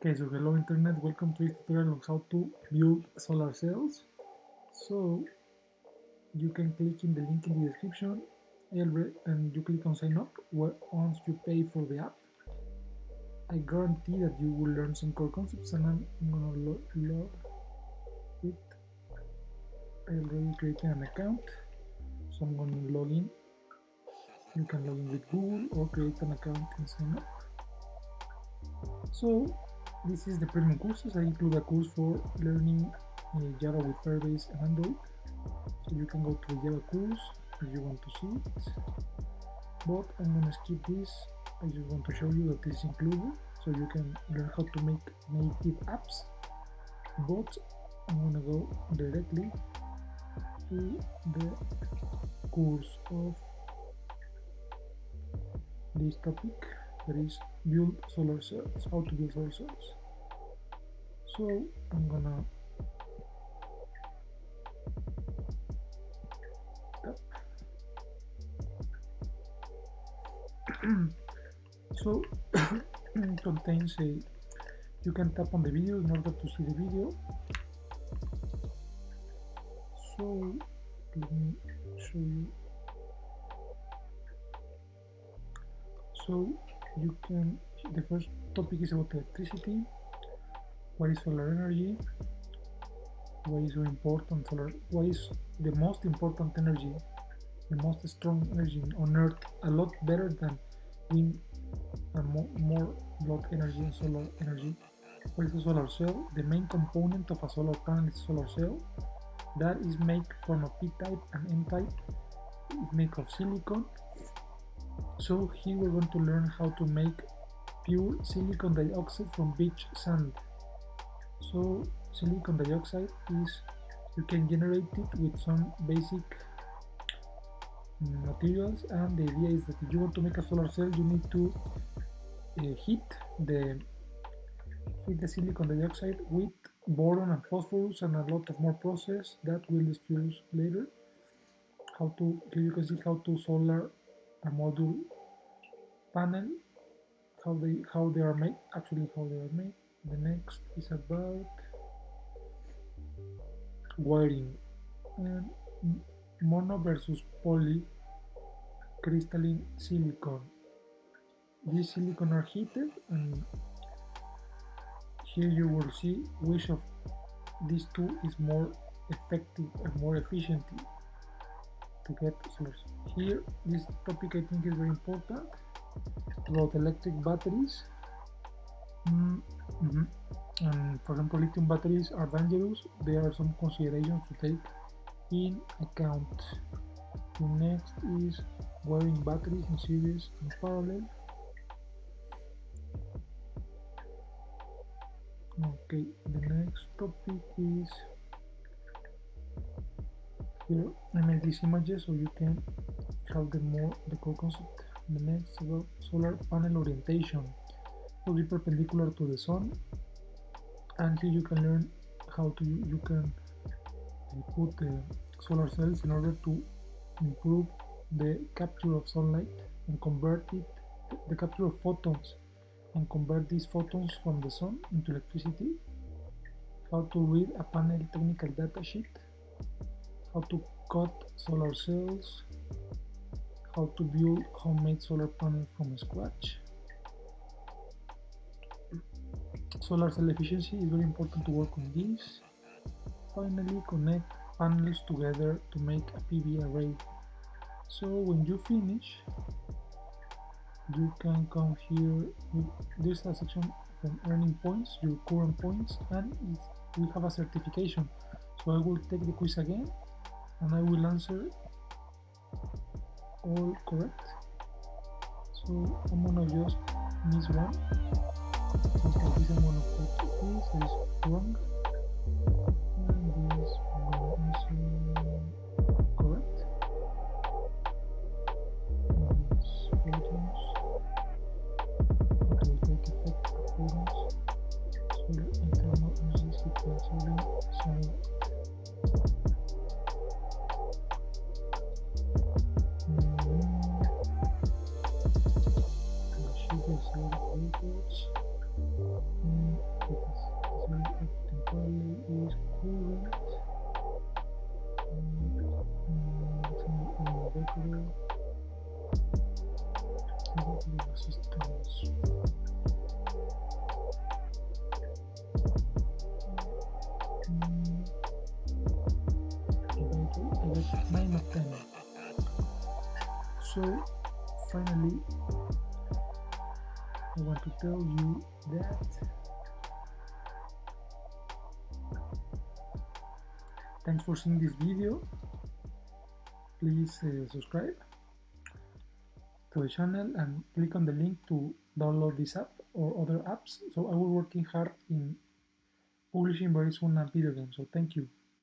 Okay, so hello internet, welcome to this tutorial on how to build solar cells. So you can click in the link in the description and you click on sign up once you pay for the app. I guarantee that you will learn some core concepts and I'm gonna log it. I already created an account, so I'm gonna log in. You can log in with Google or create an account and sign up. So this is the premium courses. I include a course for learning Java with Firebase and Android. So you can go to the Java course if you want to see it. But I'm gonna skip this. I just want to show you that this is included, so you can learn how to make native apps. But I'm gonna go directly to the course of this topic, that is build solar cells, how to build solar cells. So I'm gonna tap. So it contains you can tap on the video in order to see the video. So let me show you. So you can, the first topic is about electricity. What is solar energy? Why is so important solar? Why is the most important energy, the most strong energy on Earth, a lot better than wind and more lot energy and solar energy? What is a solar cell? The main component of a solar panel is solar cell. That is made from a p-type and n-type. It's made of silicon. So here we're going to learn how to make pure silicon dioxide from beach sand. So silicon dioxide is, you can generate it with some basic materials, and the idea is that if you want to make a solar cell, you need to heat the silicon dioxide with boron and phosphorus and a lot of more process that we'll discuss later. Here you can see how to solar a module panel, how they are made, actually how they are made. The next is about wiring and mono versus poly crystalline silicon. These silicon are heated, and here you will see which of these two is more effective and more efficient to get solar. Here, this topic I think is very important about electric batteries. And for example, lithium batteries are dangerous. There are some considerations to take in account. The next is wiring batteries in series and parallel. Okay, the next topic is, here I made these images so you can have the core concept. The next is about solar panel orientation. So be perpendicular to the sun, and here you can learn how to you can put the solar cells in order to improve the capture of sunlight and convert the capture of photons, and convert these photons from the sun into electricity. How to read a panel technical data sheet, how to cut solar cells, how to build homemade solar panel from scratch. Solar cell efficiency is very important to work on this. Finally, connect panels together to make a PV array. So when you finish, you can come here. There's a section from earning points, your current points, and we have a certification. So I will take the quiz again, and I will answer all correct. So I'm gonna just miss one, because this I'm gonna put this is wrong, and this I'm gonna answer correct. These photons, photovoltaic effect of photons, solar and thermal energy sequencing, sunlight. Resistance. I got 9 of 10. So finally, I want to tell you that thanks for seeing this video. Please subscribe to the channel and click on the link to download this app or other apps. So I will be working hard in publishing very soon a video game. So thank you.